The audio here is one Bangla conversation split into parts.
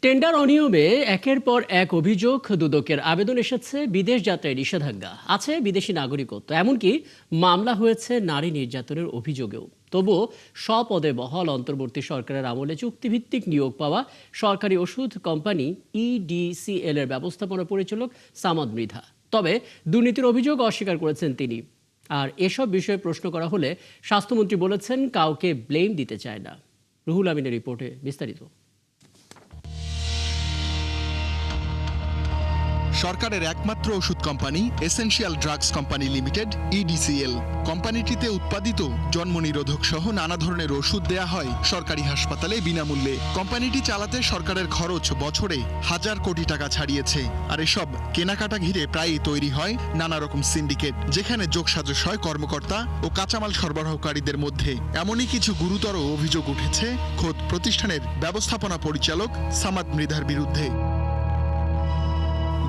টেন্ডার অনিয়মে একের পর এক অভিযোগ, দুদকের আবেদন এসেছে, বিদেশ যাত্রায় নিষেধাজ্ঞা, আছে বিদেশি নাগরিকত্ব, এমনকি মামলা হয়েছে নারী নির্যাতনের অভিযোগেও। তবুও স্বপদে বহাল অন্তর্বর্তী সরকারের আমলে চুক্তিভিত্তিক নিয়োগ পাওয়া সরকারি ওষুধ কোম্পানি ইডিসিএল এর ব্যবস্থাপনা পরিচালক সামাদ মৃধা। তবে দুর্নীতির অভিযোগ অস্বীকার করেছেন তিনি। আর এসব বিষয়ে প্রশ্ন করা হলে স্বাস্থ্যমন্ত্রী বলেছেন কাউকে ব্লেম দিতে চায় না। রুহুল আমিনের রিপোর্টে বিস্তারিত। সরকারের একমাত্র ওষুধ company essential drugs company limited EDCL. কোম্পানিটিতে উৎপাদিত জন্মনিরোধক সহ নানা ধরনের ওষুধ দেয়া হয় সরকারি হাসপাতালে বিনামূল্যে। কোম্পানিটি চালাতে সরকারের খরচ বছরে হাজার কোটি টাকা ছাড়িয়েছে। আর এসব কেনাকাটা ঘিরে প্রায়ই তৈরি হয় নানা রকম সিন্ডিকেট, যেখানে যোগসাজশ হয় কর্মকর্তা ও কাঁচামাল সরবরাহকারীদের মধ্যে। এমনই কিছু গুরুতর অভিযোগ উঠেছে খোদ প্রতিষ্ঠানের ব্যবস্থাপনা পরিচালক সামাদ মৃধার বিরুদ্ধে।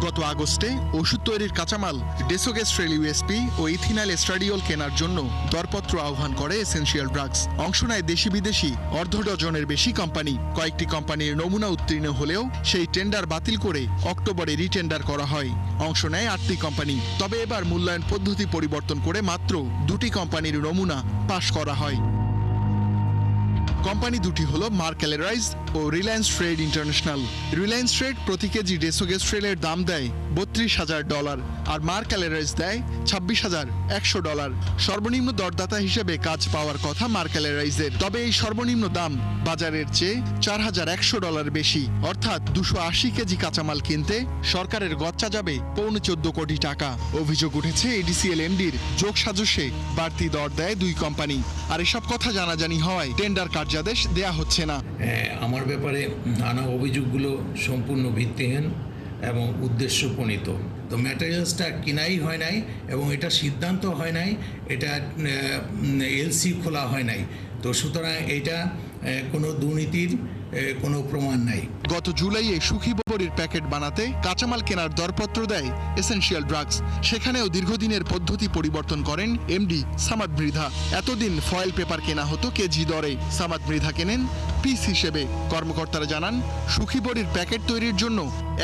গত আগস্টে ওষুধ তৈরির কাঁচামাল ডেসোগেস্ট্রেল ইউএসপি ও ইথিনাইল এস্ট্রাডিওল কেনার জন্য দরপত্র আহ্বান করে এসেনশিয়াল ড্রাগস। অংশ নেয় দেশি বিদেশি অর্ধ ডজনের বেশি কোম্পানি। কয়েকটি কোম্পানির নমুনা উত্তীর্ণ হলেও সেই টেন্ডার বাতিল করে অক্টোবরে রিটেন্ডার করা হয়। অংশ নেয় 8টি কোম্পানি। তবে এবার মূল্যায়ন পদ্ধতি পরিবর্তন করে মাত্র 2টি কোম্পানির নমুনা পাশ করা হয়। কোম্পানি দুটি হলো মার্ক অ্যালেরাইজ ও Reliance trade international. Reliance trade প্রতি কেজি ডেসোগেস্ট্রেলের দাম দেয় $32,000 আর মার্ক অ্যালেরাইজ দেয় $26,100। সর্বনিম্ন দরদাতা হিসেবে কাজ পাওয়ার কথা মার্ক অ্যালেরাইজের। তবে এই সর্বনিম্ন দাম বাজারের চেয়ে $4,100 বেশি, অর্থাৎ 280 কেজি কাঁচামাল কিনতে সরকারের গচ্চা যাবে $14 কোটি টাকা। অভিযোগ উঠেছে এডিসিএল এমডির যোগসাজশে বাড়তি দর দেয় দুই কোম্পানি। আর এসব কথা জানাজানি হওয়ায় টেন্ডার কার্যাদেশ দেয়া হচ্ছে না। আমার ব্যাপারে নানা অভিযোগগুলো সম্পূর্ণ ভিত্তিহীন এবং উদ্দেশ্যপ্রণীত। তো ম্যাটেরিয়ালসটা কিনাই হয় নাই এবং এটা সিদ্ধান্ত হয় নাই, এটা এলসি খোলা হয় নাই। তো সুতরাং এটা কোনো দুর্নীতির কোনো প্রমাণ নাই। গত জুলাইয়ে সুখী বড়ির প্যাকেট বানাতে কাঁচামাল কেনার দরপত্র দেয় এসেনশিয়াল ড্রাগস। সেখানেও দীর্ঘদিনের পদ্ধতি পরিবর্তন করেন এমডি সামাদ মৃধা। এতদিন ফয়েল পেপার কেনা হতো কেজি দরে, সামাদ মৃধা কেনেন পিস হিসেবে। কর্মকর্তারা জানান সুখী বড়ির প্যাকেট তৈরির জন্য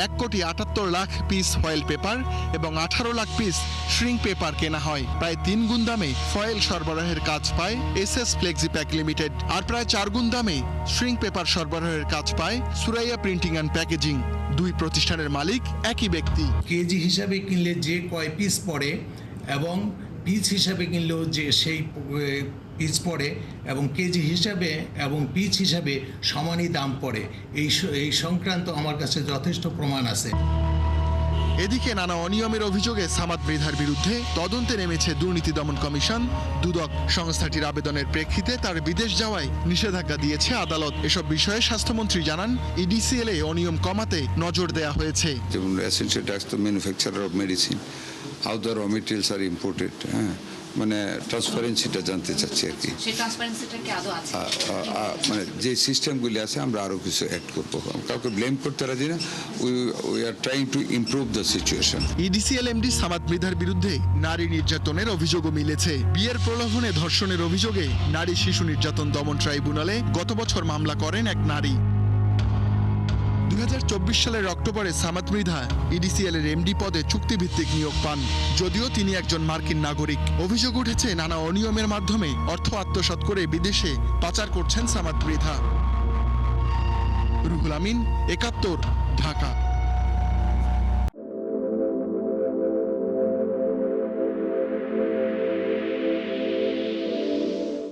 1,78,00,000 পিস ফয়েল পেপার এবং 18 লাখ পিস শ্রিঙ্ক পেপার কেনা হয়। প্রায় 3 গুণ দামে ফয়েল সরবরাহের কাজ পায় এসএস ফ্লেক্সি প্যাক লিমিটেড, আর প্রায় 4 গুণ দামে শ্রিঙ্ক পেপার সরবরাহের কাজ পায় সুরাইয়া প্রিন্টিং অ্যান্ড প্যাকেজিং। দুই প্রতিষ্ঠানের মালিক একই ব্যক্তি। কেজি হিসাবে কিনলে যে কয় পিস পড়ে এবং পিস হিসাবে কিনলেও যে সেই পিস পড়ে এবং কেজি হিসাবে এবং পিস হিসাবে সমানই দাম পড়ে, এই সংক্রান্ত আমার কাছে যথেষ্ট প্রমাণ আছে। এদিকে নানা অনিয়মের অভিযোগে সামাদ মৃধার বিরুদ্ধে তদন্তে নেমেছে দুর্নীতি দমন কমিশন, দুদক। সংস্থাটির আবেদনের প্রেক্ষিতে তার বিদেশ যাওয়ায় নিষেধাজ্ঞা দিয়েছে আদালত। এসব বিষয়ে স্বাস্থ্যমন্ত্রী জানান ইডিসিএল এ অনিয়ম কমাতে নজর দেয়া হয়েছে। যেমন এসেনশিয়াল ড্রাগস তো manufacturer of medicine, how the raw materials আর ইম্পোর্টেড, মানে ট্রান্সপারেন্সিটা জানতে চাচ্ছি আর কি। মানে যে সিস্টেমগুলি আছে আমরা আরো কিছু অ্যাড করবো। কাউকে ব্লেম করতে রাজি না, we are trying to improve the situation. EDCL MD Samad মৃধার বিরুদ্ধে নারী নির্যাতনের অভিযোগও মিলেছে। বিয়ের প্রলোভনে ধর্ষণের অভিযোগে নারী শিশু নির্যাতন দমন ট্রাইব্যুনালে গত বছর মামলা করেন এক নারী। 2024 সালের অক্টোবরে সামাদ মৃধা ইডিসিএল এর এমডি পদে চুক্তিভিত্তিক নিয়োগ পান, যদিও তিনি একজন মার্কিন নাগরিক। অভিযোগ উঠেছে নানা অনিয়মের মাধ্যমে অর্থ আত্মসাৎ করে বিদেশে পাচার করছেন সামাদ মৃধা। রুহুল আমিন, 71, ঢাকা।